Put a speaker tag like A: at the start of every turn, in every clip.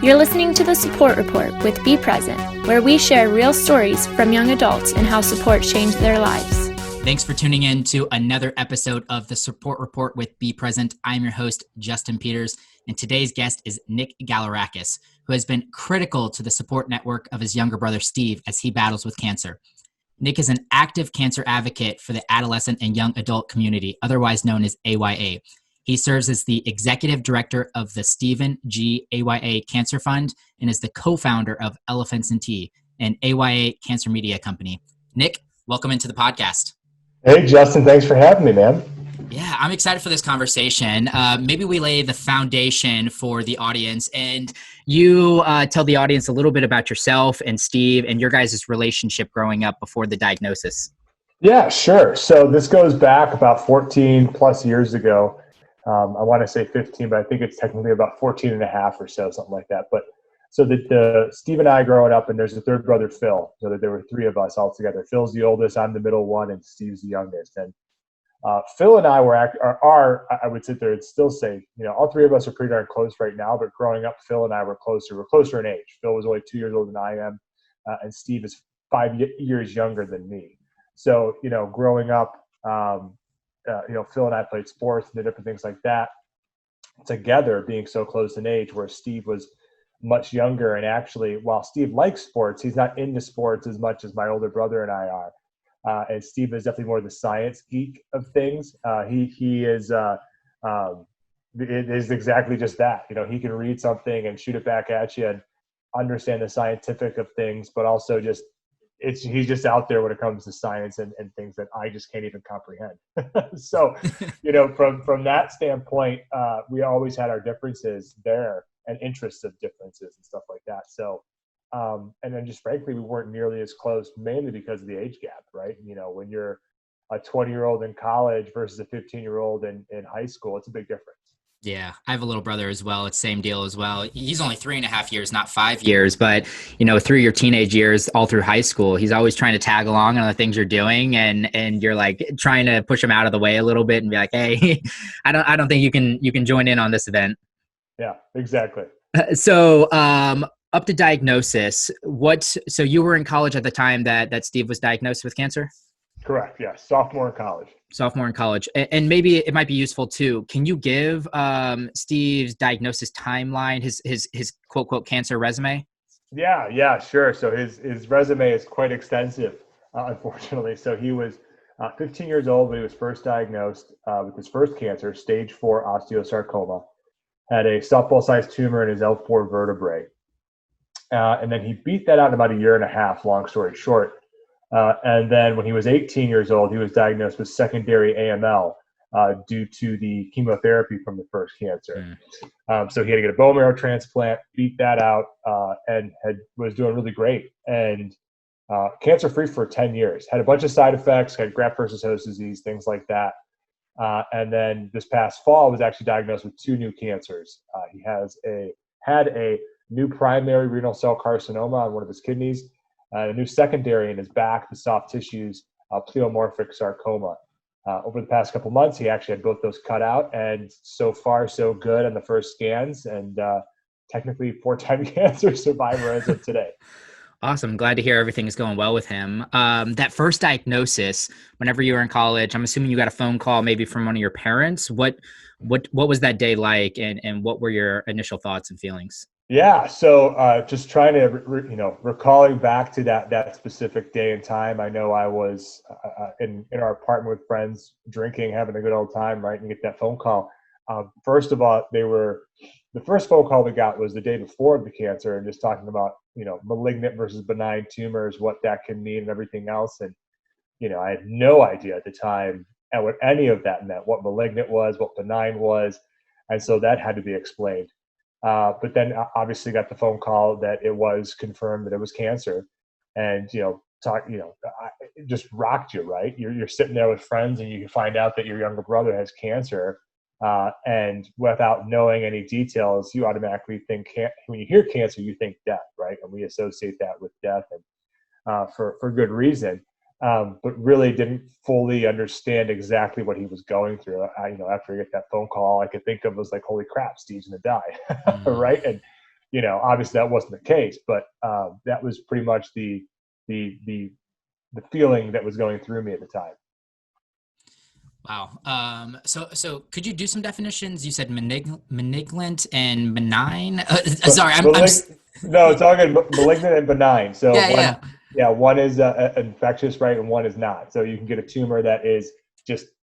A: You're listening to The Support Report with Be Present, where we share real stories from young adults and how support changed their lives.
B: Thanks for tuning in to another episode of The Support Report with Be Present. I'm your host, Justin Peters, and today's guest is Nick Giallourakis, who has been critical to the support network of his younger brother, Steve, as he battles with cancer. Nick is an active cancer advocate for the adolescent and young adult community, otherwise known as AYA. He serves as the executive director of the Stephen G. AYA Cancer Fund and is the co-founder of Elephants and Tea, an AYA cancer media company. Nick, welcome into the podcast.
C: Hey, Justin. Thanks for having me, man.
B: Yeah, I'm excited for this conversation. Maybe we lay the foundation for the audience, and you tell the audience a little bit about yourself and Steve and your guys' relationship growing up before the diagnosis.
C: Yeah, sure. So this goes back about 14 plus years ago. I want to say 15, but I think it's technically about 14 and a half or so, something like that. But so the Steve and I growing up, and there's a third brother, Phil. So that there were three of us all together. Phil's the oldest, I'm the middle one, and Steve's the youngest. And Phil and I are, I would sit there and still say, all three of us are pretty darn close right now, but growing up, Phil and I were closer. We're closer in age. Phil was only 2 years older than I am, and Steve is 5 years younger than me. So, growing up, Phil and I played sports and did different things like that together, being so close in age, where Steve was much younger. And actually, while Steve likes sports, he's not into sports as much as my older brother and I are. And Steve is definitely more the science geek of things. He is it is exactly just that. He can read something and shoot it back at you and understand the scientific of things, but also just he's just out there when it comes to science and things that I just can't even comprehend. So, from that standpoint, we always had our differences there and interests of differences and stuff like that. So, and then just frankly, we weren't nearly as close, mainly because of the age gap, right? When you're a 20-year-old in college versus a 15-year-old in high school, it's a big difference.
B: Yeah, I have a little brother as well. It's same deal as well. He's only 3.5 years, not 5 years, but through your teenage years, all through high school, he's always trying to tag along on the things you're doing, and you're like trying to push him out of the way a little bit and be like, hey, I don't think you can join in on this event.
C: Yeah, exactly.
B: So up to diagnosis, so you were in college at the time that Steve was diagnosed with cancer?
C: Correct. Yeah. Sophomore in college.
B: And maybe it might be useful too. Can you give Steve's diagnosis timeline, his quote, quote, cancer resume?
C: Yeah, sure. So his resume is quite extensive, unfortunately. So he was 15 years old when he was first diagnosed with his first cancer, stage 4 osteosarcoma, had a softball-sized tumor in his L4 vertebrae. And then he beat that out in about a year and a half, long story short. And then when he was 18 years old, he was diagnosed with secondary AML due to the chemotherapy from the first cancer. So he had to get a bone marrow transplant, beat that out, and was doing really great. And cancer-free for 10 years. Had a bunch of side effects, had graft versus host disease, things like that. And then this past fall was actually diagnosed with 2 new cancers. He had a new primary renal cell carcinoma on one of his kidneys, a new secondary in his back, the soft tissues, pleomorphic sarcoma. Over the past couple months, he actually had both those cut out, and so far so good on the first scans, and technically 4-time cancer survivor as of today.
B: Awesome. Glad to hear everything is going well with him. That first diagnosis, whenever you were in college, I'm assuming you got a phone call maybe from one of your parents. What was that day like, and what were your initial thoughts and feelings?
C: Yeah, so just trying to, recalling back to that specific day and time. I know I was in our apartment with friends, drinking, having a good old time, right? And get that phone call. First of all, the first phone call we got was the day before the cancer, and just talking about, malignant versus benign tumors, what that can mean and everything else. And, I had no idea at the time and what any of that meant, what malignant was, what benign was. And so that had to be explained. But then obviously got the phone call that it was confirmed that it was cancer, and it just rocked you, right? You're sitting there with friends, and you find out that your younger brother has cancer, and without knowing any details, you automatically think when you hear cancer, you think death, right? And we associate that with death, and for good reason. But really didn't fully understand exactly what he was going through. After I get that phone call, I could think of was like, holy crap, Steve's gonna die, right? And obviously that wasn't the case, but that was pretty much the feeling that was going through me at the time.
B: Wow. So could you do some definitions? You said malignant and benign. Sorry,
C: No, it's all good. Malignant and benign. So one is infectious, right, and one is not. So you can get a tumor that is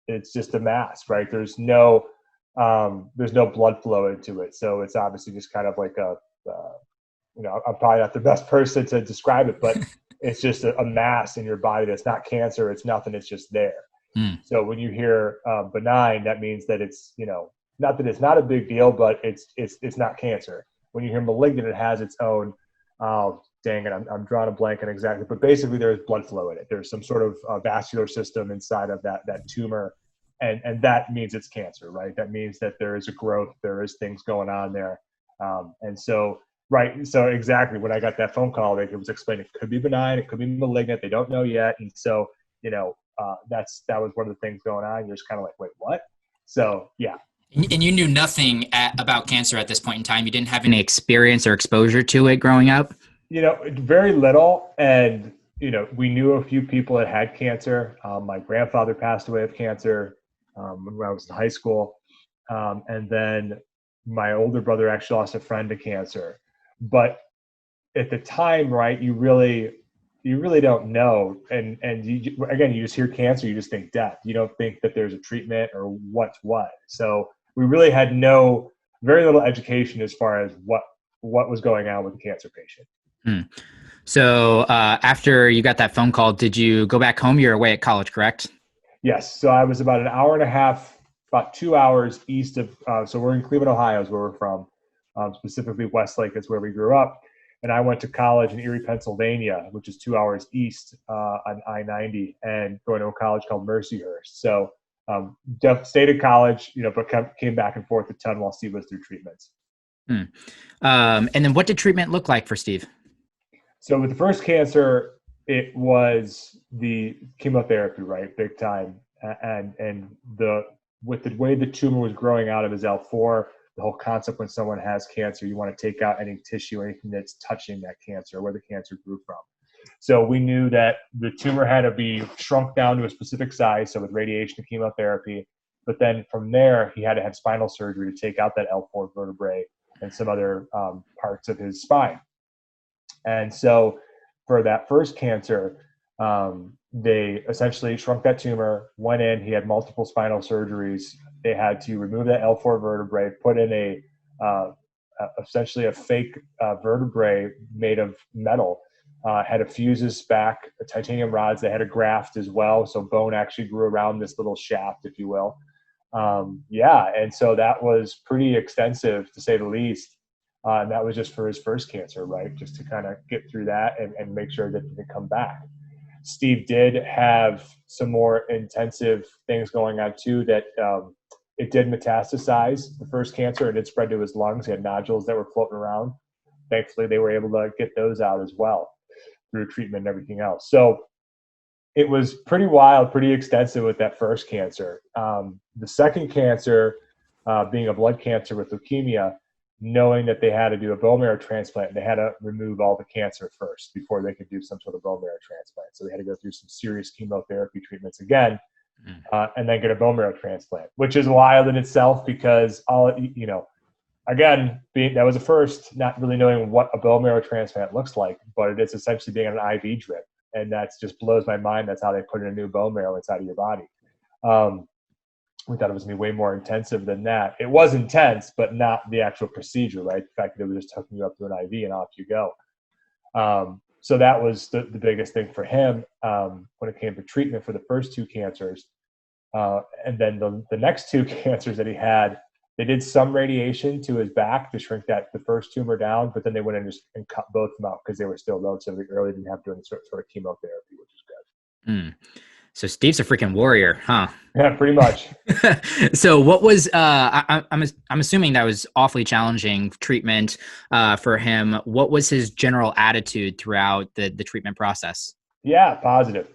C: it's just a mass, right? There's no blood flow into it, so it's obviously just kind of like I'm probably not the best person to describe it, but it's just a mass in your body that's not cancer. It's nothing. It's just there. So when you hear benign, that means that it's, not that it's not a big deal, but it's not cancer. When you hear malignant, it has its own, dang it, I'm drawing a blank on exactly, but basically there's blood flow in it. There's some sort of vascular system inside of that tumor, and that means it's cancer, right? That means that there is a growth, there is things going on there. And so, right, so exactly when I got that phone call, it was explained it could be benign, it could be malignant, they don't know yet. And so, that was one of the things going on. You're just kind of like, wait, what? So, yeah.
B: And you knew nothing about cancer at this point in time. You didn't have any experience or exposure to it growing up?
C: Very little. And, we knew a few people that had cancer. My grandfather passed away of cancer when I was in high school. And then my older brother actually lost a friend to cancer. But at the time, right, you really don't know. And you just hear cancer, you just think death. You don't think that there's a treatment or what's what. So we really had very little education as far as what was going on with the cancer patient.
B: So after you got that phone call, did you go back home? You're away at college, correct?
C: Yes. So I was about an hour and a half, about 2 hours east of, so we're in Cleveland, Ohio is where we're from. Specifically Westlake is where we grew up. And I went to college in Erie, Pennsylvania, which is 2 hours east on I-90, and going to a college called Mercyhurst. So stayed at college, but came back and forth a ton while Steve was through treatments.
B: And then what did treatment look like for Steve?
C: So with the first cancer, it was the chemotherapy, right? Big time. And with the way the tumor was growing out of his L4, the whole concept when someone has cancer, you want to take out any tissue, anything that's touching that cancer, where the cancer grew from. So we knew that the tumor had to be shrunk down to a specific size, so with radiation and chemotherapy. But then from there, he had to have spinal surgery to take out that L4 vertebrae and some other parts of his spine. And so for that first cancer, they essentially shrunk that tumor, went in, he had multiple spinal surgeries. They had to remove that L4 vertebrae, put in essentially a fake vertebrae made of metal, had to fuse his back, titanium rods. They had a graft as well, so bone actually grew around this little shaft, if you will. And so that was pretty extensive, to say the least. And that was just for his first cancer, right? Just to kind of get through that and make sure that he could come back. Steve did have some more intensive things going on too, that it did metastasize the first cancer, and it spread to his lungs. He had nodules that were floating around. Thankfully, they were able to get those out as well through treatment and everything else. So it was pretty wild, pretty extensive with that first cancer. The second cancer, being a blood cancer with leukemia, knowing that they had to do a bone marrow transplant, they had to remove all the cancer first before they could do some sort of bone marrow transplant. So they had to go through some serious chemotherapy treatments again, and then get a bone marrow transplant, which is wild in itself because that was a first, not really knowing what a bone marrow transplant looks like, but it is essentially being on an IV drip. And that just blows my mind. That's how they put in a new bone marrow inside of your body. We thought it was going to be way more intensive than that. It was intense, but not the actual procedure, right? The fact that it was just hooking you up to an IV and off you go. So that was the biggest thing for him when it came to treatment for the first two cancers. And then the next two cancers that he had, they did some radiation to his back to shrink the first tumor down, but then they went in and cut both of them out because they were still relatively early, didn't have to do any sort of chemotherapy, which is good.
B: So Steve's a freaking warrior, huh?
C: Yeah, pretty much.
B: So what was, I'm assuming that was awfully challenging treatment for him. What was his general attitude throughout the treatment process?
C: Yeah, positive.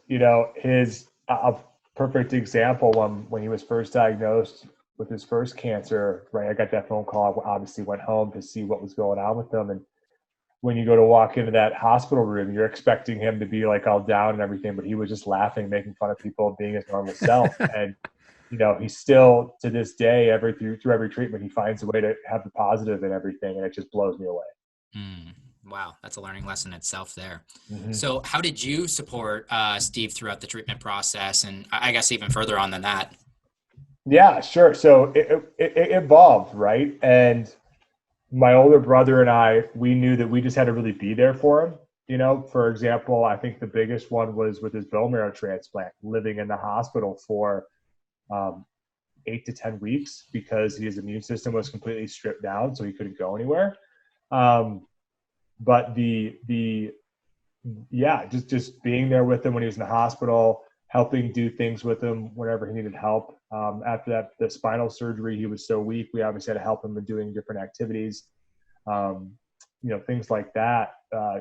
C: A perfect example when he was first diagnosed, with his first cancer, right? I got that phone call. I obviously went home to see what was going on with him. And when you go to walk into that hospital room, you're expecting him to be like all down and everything, but he was just laughing, making fun of people, being his normal self. And, he's still to this day, through every treatment, he finds a way to have the positive in everything. And it just blows me away.
B: Wow. That's a learning lesson itself there.
C: Mm-hmm.
B: So how did you support Steve throughout the treatment process? And I guess even further on than that?
C: Yeah, sure. So it evolved, right? And my older brother and I, we knew that we just had to really be there for him. For example, I think the biggest one was with his bone marrow transplant, living in the hospital for 8 to 10 weeks because his immune system was completely stripped down, so he couldn't go anywhere. But just being there with him when he was in the hospital, helping do things with him whenever he needed help. After that, the spinal surgery, he was so weak. We obviously had to help him in doing different activities, things like that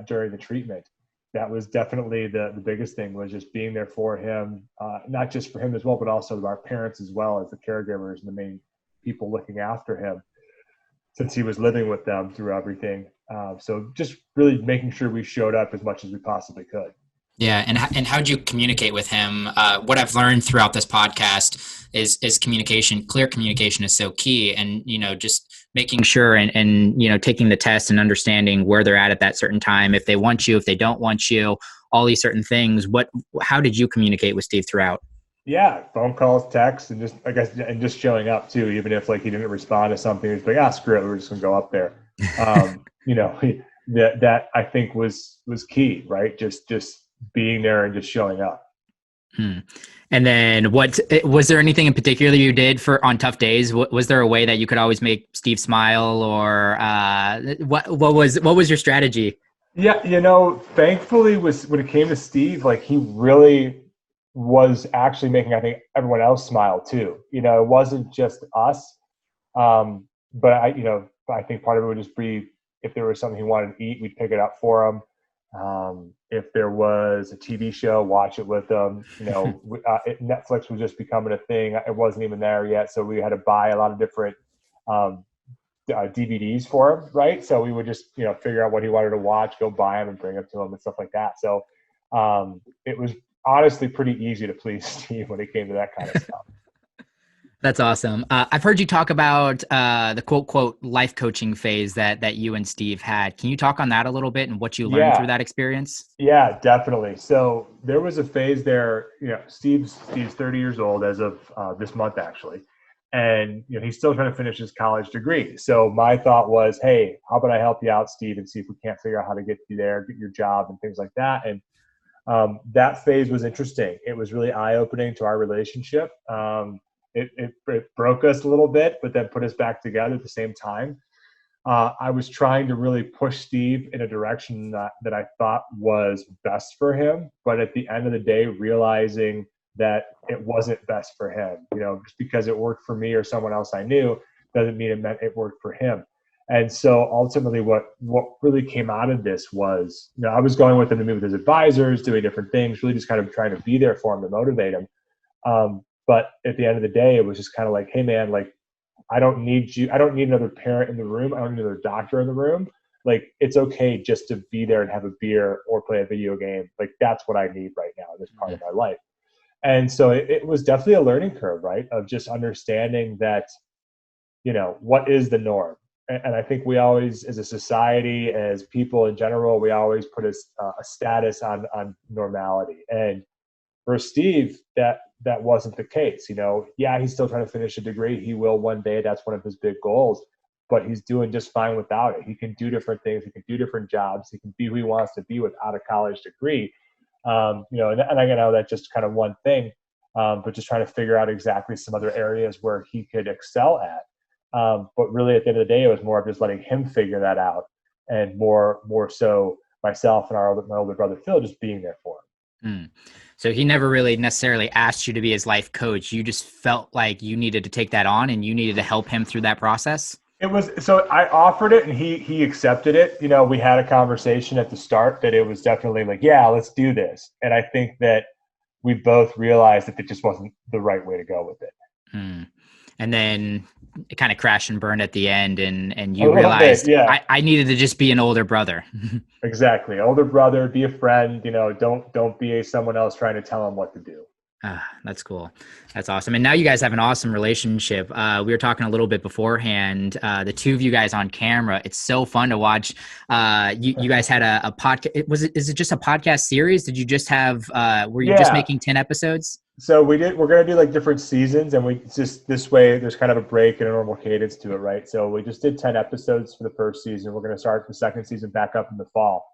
C: during the treatment. That was definitely the biggest thing, was just being there for him, not just for him as well, but also our parents as well as the caregivers and the main people looking after him, since he was living with them through everything. So just really making sure we showed up as much as we possibly could.
B: Yeah. And how'd you communicate with him? What I've learned throughout this podcast is communication. Clear communication is so key. And, just making sure and taking the test and understanding where they're at that certain time, if they want you, if they don't want you, all these certain things. How did you communicate with Steve throughout?
C: Yeah, phone calls, texts, and just showing up too, even if he didn't respond to something. He's like, screw it, we're just gonna go up there. That I think was key, right? Just being there and just showing up.
B: And then was there anything in particular you did on tough days? Was there a way that you could always make Steve smile, or what was your strategy?
C: Yeah, thankfully when it came to Steve, he really was actually making, I think, everyone else smile too. It wasn't just us. But I think part of it would just be, if there was something he wanted to eat, we'd pick it up for him. If there was a TV show, watch it with them. Netflix was just becoming a thing. It wasn't even there yet, so we had to buy a lot of different DVDs for him, right? So we would just figure out what he wanted to watch, go buy them, and bring them to him and stuff like that. So it was honestly pretty easy to please Steve when it came to that kind of stuff.
B: That's awesome. I've heard you talk about the quote life coaching phase that you and Steve had. Can you talk on that a little bit and what you learned through that experience?
C: Yeah, definitely. So there was a phase there. Steve's 30 years old as of this month, actually, and he's still trying to finish his college degree. So my thought was, hey, how about I help you out, Steve, and see if we can't figure out how to get you there, get your job, and things like that. And that phase was interesting. It was really eye-opening to our relationship. It broke us a little bit, but then put us back together at the same time. I was trying to really push Steve in a direction that I thought was best for him, but at the end of the day, realizing that it wasn't best for him. Just because it worked for me or someone else I knew doesn't mean it meant it worked for him. And so ultimately what really came out of this was, I was going with him to meet with his advisors, doing different things, really just kind of trying to be there for him to motivate him. But at the end of the day, it was just kind of like, hey man, I don't need you. I don't need another parent in the room. I don't need another doctor in the room. It's okay just to be there and have a beer or play a video game. That's what I need right now in this part of my life. And so it was definitely a learning curve, right? Of just understanding that, what is the norm? And I think we always, as a society, as people in general, we always put a status on normality. And for Steve, that wasn't the case. He's still trying to finish a degree. He will one day. That's one of his big goals. But he's doing just fine without it. He can do different things. He can do different jobs. He can be who he wants to be without a college degree. And I know that's just kind of one thing, but just trying to figure out exactly some other areas where he could excel at. But really, at the end of the day, it was more of just letting him figure that out, and more so myself and my older brother Phil just being there for him.
B: So he never really necessarily asked you to be his life coach. You just felt like you needed to take that on and you needed to help him through that process?
C: It was, so I offered it and he accepted it. We had a conversation at the start that it was definitely yeah, let's do this. And I think that we both realized that it just wasn't the right way to go with it.
B: and then it kind of crashed and burned at the end, and
C: A
B: you
C: little bit,
B: realized
C: yeah.
B: I needed to just be an older brother.
C: Exactly. Older brother, be a friend, don't be someone else trying to tell them what to do.
B: That's cool. That's awesome. And now you guys have an awesome relationship. We were talking a little bit beforehand. The two of you guys on camera. It's so fun to watch. You guys had a podcast. Is it just a podcast series? Did you just have? Were you just
C: Yeah.
B: making 10 episodes?
C: So we're going to do like different seasons, and we just this way there's kind of a break and a normal cadence to it, right? So we just did 10 episodes for the first season. We're going to start the second season back up in the fall,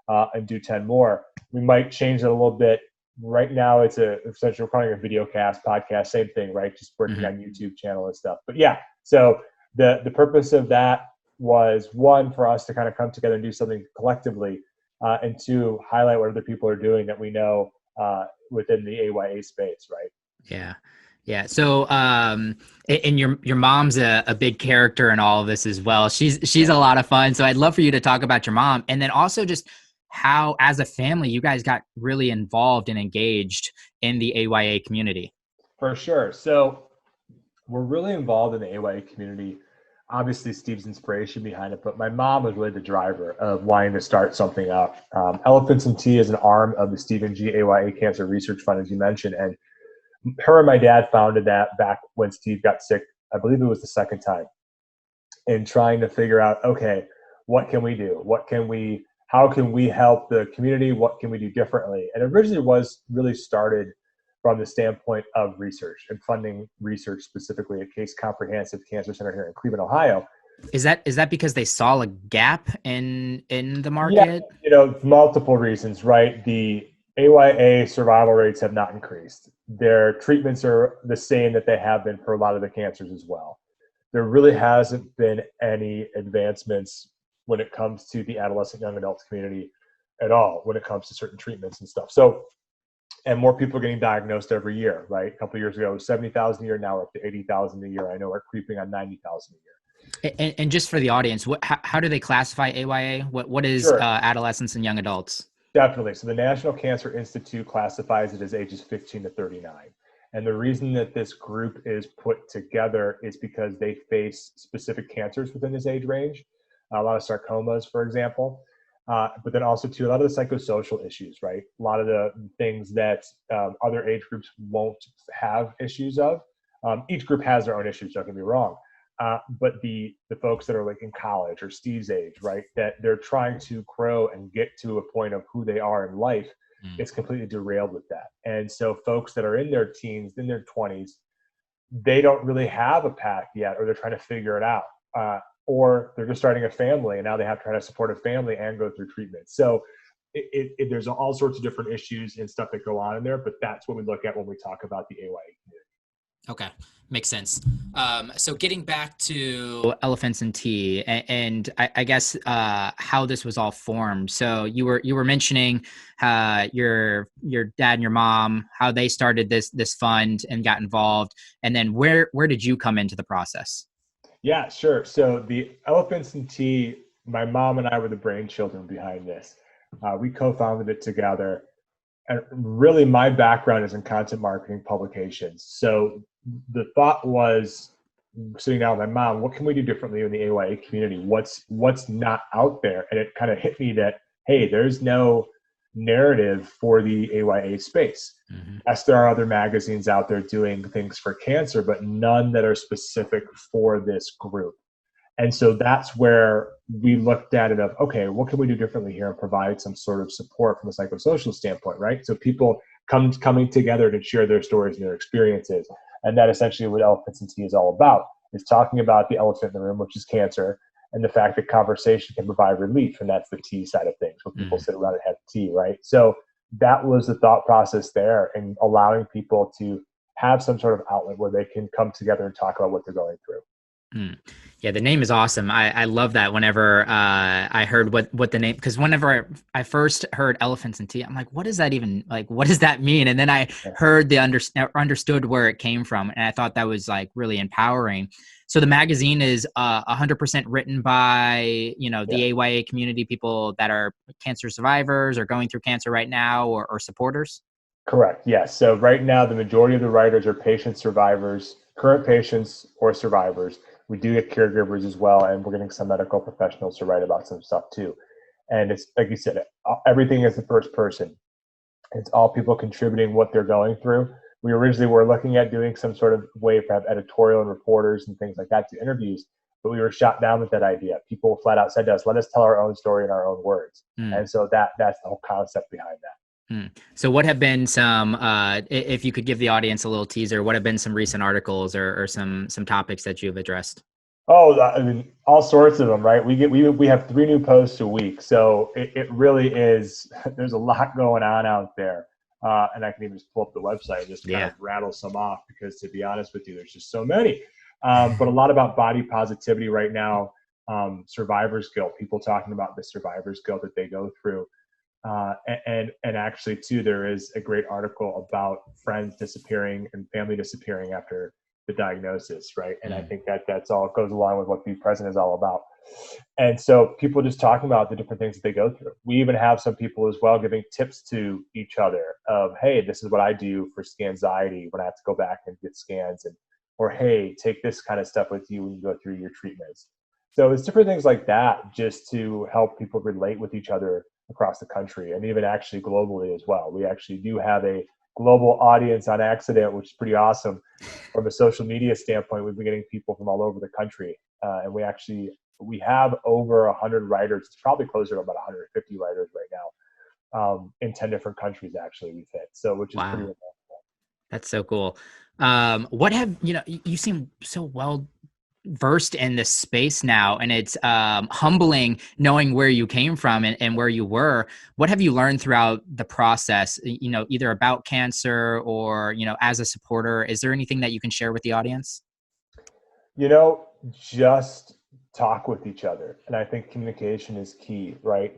C: and do 10 more. We might change it a little bit. Right now it's essentially we're calling it a video cast, podcast, same thing, right? Just working on YouTube channel and stuff. But yeah, so the purpose of that was, one, for us to kind of come together and do something collectively, and two, highlight what other people are doing that we know within the AYA space, right?
B: Yeah. Yeah. So, and your mom's a big character in all of this as well. She's a lot of fun. So I'd love for you to talk about your mom, and then also just how, as a family, you guys got really involved and engaged in the AYA community.
C: For sure. So we're really involved in the AYA community. Obviously, Steve's inspiration behind it, but my mom was really the driver of wanting to start something up. Elephants and Tea is an arm of the Stephen G. AYA Cancer Research Fund, as you mentioned, and her and my dad founded that back when Steve got sick. I believe it was the second time, in trying to figure out, okay, what can we do? How can we help the community? What can we do differently? And originally was really started from the standpoint of research and funding research, specifically at Case Comprehensive Cancer Center here in Cleveland, Ohio.
B: Is that because they saw a gap in the market?
C: Yeah, multiple reasons, right? The AYA survival rates have not increased. Their treatments are the same that they have been for a lot of the cancers as well. There really hasn't been any advancements when it comes to the adolescent young adult community at all, when it comes to certain treatments and stuff. So, and more people are getting diagnosed every year, right? A couple of years ago, it was 70,000 a year. Now we're up to 80,000 a year. I know we're creeping on 90,000 a year.
B: And just for the audience, how do they classify AYA? What is
C: Sure.
B: Adolescents and young adults?
C: Definitely. So the National Cancer Institute classifies it as ages 15 to 39. And the reason that this group is put together is because they face specific cancers within this age range, a lot of sarcomas, for example, but then also too, a lot of the psychosocial issues, right? A lot of the things that other age groups won't have issues of. Each group has their own issues, don't get me wrong. But the folks that are like in college or Steve's age, right, that they're trying to grow and get to a point of who they are in life, it's completely derailed with that. And so folks that are in their teens, in their 20s, they don't really have a path yet, or they're trying to figure it out. Or they're just starting a family, and now they have to try to support a family and go through treatment. So there's all sorts of different issues and stuff that go on in there, but that's what we look at when we talk about the AYA community.
B: Okay. Makes sense. So getting back to Elephants and Tea, and I guess how this was all formed. So you were mentioning your dad and your mom, how they started this fund and got involved, and then where did you come into the process?
C: Yeah, sure. So the Elephants and Tea, my mom and I were the brainchildren behind this. We co-founded it together. And really, my background is in content marketing publications. So the thought was, sitting down with my mom, what can we do differently in the AYA community? What's not out there? And it kind of hit me that, hey, there's no narrative for the AYA space. Yes, there are other magazines out there doing things for cancer, but none that are specific for this group. And so that's where we looked at it of, okay, what can we do differently here and provide some sort of support from a psychosocial standpoint, right? So people coming together to share their stories and their experiences. And that essentially what Elephants and Tea is all about, is talking about the elephant in the room, which is cancer, and the fact that conversation can provide relief. And that's the tea side of things, where people sit around and have tea, right? So that was the thought process there, and allowing people to have some sort of outlet where they can come together and talk about what they're going through.
B: Yeah, the name is awesome. I love that. Whenever I heard what the name, because whenever I first heard Elephants and Tea, I'm like, what does that even, like, what does that mean? And then I heard understood where it came from, and I thought that was like really empowering. So the magazine is 100% written by the AYA community, people that are cancer survivors or going through cancer right now, or supporters.
C: Correct. Yes. So right now, the majority of the writers are patient survivors current patients or survivors. We do get caregivers as well, and we're getting some medical professionals to write about some stuff too. And it's like you said, everything is the first person. It's all people contributing what they're going through. We originally were looking at doing some sort of way for editorial and reporters and things like that to interviews, but we were shot down with that idea. People flat out said to us, let us tell our own story in our own words. And so that's the whole concept behind that.
B: So what have been some, if you could give the audience a little teaser, what have been some recent articles or some topics that you've addressed?
C: Oh, I mean, all sorts of them, right? We have 3 new posts a week. So it really is, there's a lot going on out there. And I can even just pull up the website and just kind of rattle some off, because to be honest with you, there's just so many. But a lot about body positivity right now, survivor's guilt, people talking about the survivor's guilt that they go through. And actually too, there is a great article about friends disappearing and family disappearing after the diagnosis, right? And I think that's all goes along with what Be Present is all about. And so people just talking about the different things that they go through. We even have some people as well giving tips to each other of, hey, this is what I do for scanxiety when I have to go back and get scans, and or hey, take this kind of stuff with you when you go through your treatments. So it's different things like that, just to help people relate with each other across the country, and even actually globally as well. We actually do have a global audience on accident, which is pretty awesome. From a social media standpoint, we've been getting people from all over the country, and we have over 100 writers. It's probably closer to about 150 writers right now, in 10 different countries actually we've hit. So, which is pretty remarkable.
B: That's so cool. What have you seem so well versed in this space now, and it's humbling knowing where you came from and where you were. What have you learned throughout the process, either about cancer or as a supporter? Is there anything that you can share with the audience?
C: Just talk with each other, and I think communication is key, right?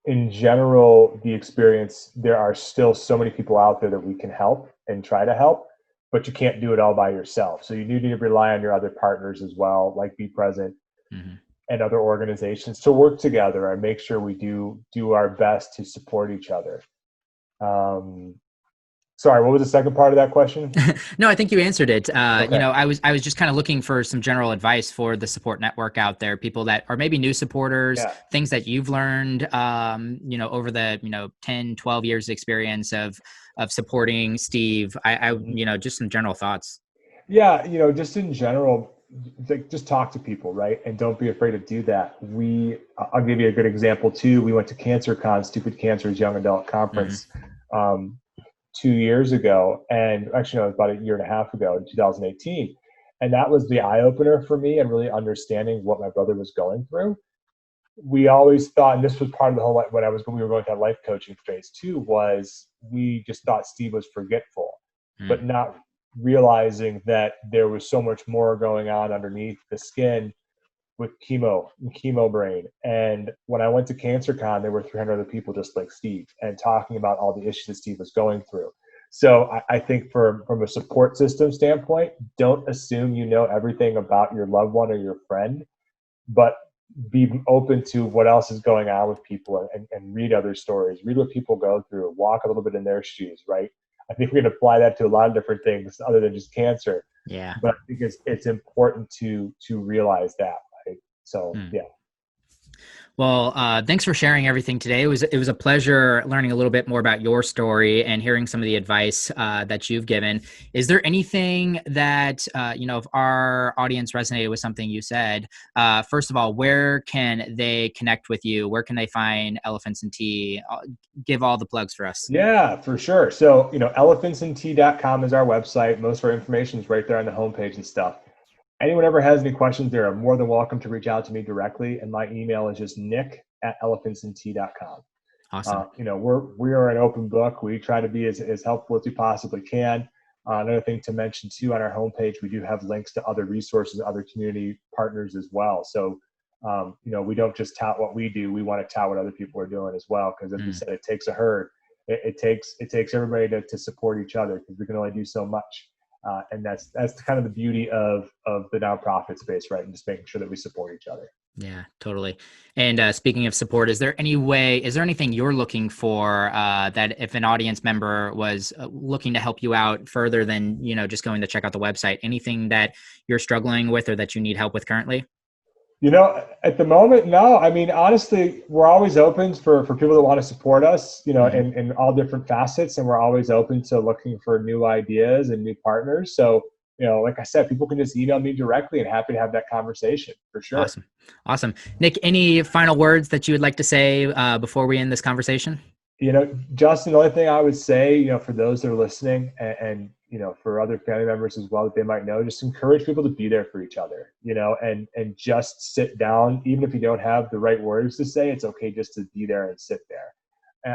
C: In general, the experience, there are still so many people out there that we can help and try to help, but you can't do it all by yourself. So you do need to rely on your other partners as well, like Be Present and other organizations, to work together and make sure we do our best to support each other. Sorry, what was the second part of that question?
B: No, I think you answered it.
C: Okay.
B: I was just kind of looking for some general advice for the support network out there, people that are maybe new supporters, things that you've learned, over the, 10, 12 years experience of supporting Steve. I just some general thoughts.
C: Yeah. Just in general, just talk to people, right? And don't be afraid to do that. I'll give you a good example too. We went to CancerCon, Stupid Cancer's Young Adult Conference, 2 years ago, and actually, no, it was about a year and a half ago in 2018. And that was the eye opener for me, and really understanding what my brother was going through. We always thought, and this was part of the whole, when we were going through that life coaching phase too, was we just thought Steve was forgetful, but not realizing that there was so much more going on underneath the skin with chemo brain. And when I went to CancerCon, there were 300 other people just like Steve, and talking about all the issues that Steve was going through. So I think from a support system standpoint, don't assume you know everything about your loved one or your friend, but be open to what else is going on with people, and read other stories, read what people go through, walk a little bit in their shoes, right? I think we can apply that to a lot of different things other than just cancer.
B: Yeah.
C: But I think it's important to realize that. So, yeah.
B: Well, thanks for sharing everything today. It was a pleasure learning a little bit more about your story and hearing some of the advice that you've given. Is there anything that, if our audience resonated with something you said, first of all, where can they connect with you? Where can they find Elephants and Tea? Give all the plugs for us.
C: Yeah, for sure. So, elephantsandtea.com is our website. Most of our information is right there on the homepage and stuff. Anyone ever has any questions, they're more than welcome to reach out to me directly. And my email is just nick@elephantsandtea.com.
B: Awesome.
C: We are an open book. We try to be as helpful as we possibly can. Another thing to mention too, on our homepage, we do have links to other resources, other community partners as well. So, we don't just tout what we do. We want to tout what other people are doing as well. Because as we said, it takes a herd. It takes everybody to support each other, because we can only do so much. And that's kind of the beauty of the nonprofit space, right? And just making sure that we support each other.
B: Yeah, totally. And speaking of support, is there anything you're looking for that if an audience member was looking to help you out further than, just going to check out the website, anything that you're struggling with or that you need help with currently?
C: At the moment, no. I mean, honestly, we're always open for people that want to support us,
B: Mhm.
C: in all different facets. And we're always open to looking for new ideas and new partners. So, like I said, people can just email me directly and happy to have that conversation for sure.
B: Awesome. Awesome. Nick, any final words that you would like to say before we end this conversation?
C: Justin, the only thing I would say, for those that are listening and for other family members as well that they might know, just encourage people to be there for each other, and just sit down. Even if you don't have the right words to say, it's okay just to be there and sit there.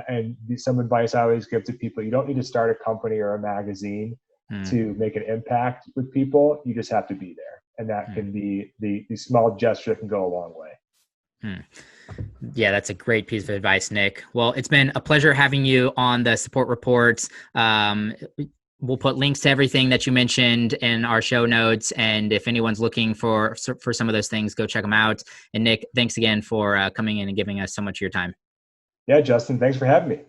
C: And some advice I always give to people: you don't need to start a company or a magazine
B: Mm,
C: to make an impact with people. You just have to be there. And that
B: mm,
C: can be the small gesture that can go a long way.
B: mm. Yeah, that's a great piece of advice, Nick. Well, it's been a pleasure having you on the support reports. We'll put links to everything that you mentioned in our show notes. And if anyone's looking for some of those things, go check them out. And Nick, thanks again for coming in and giving us so much of your time.
C: Yeah, Justin, thanks for having me.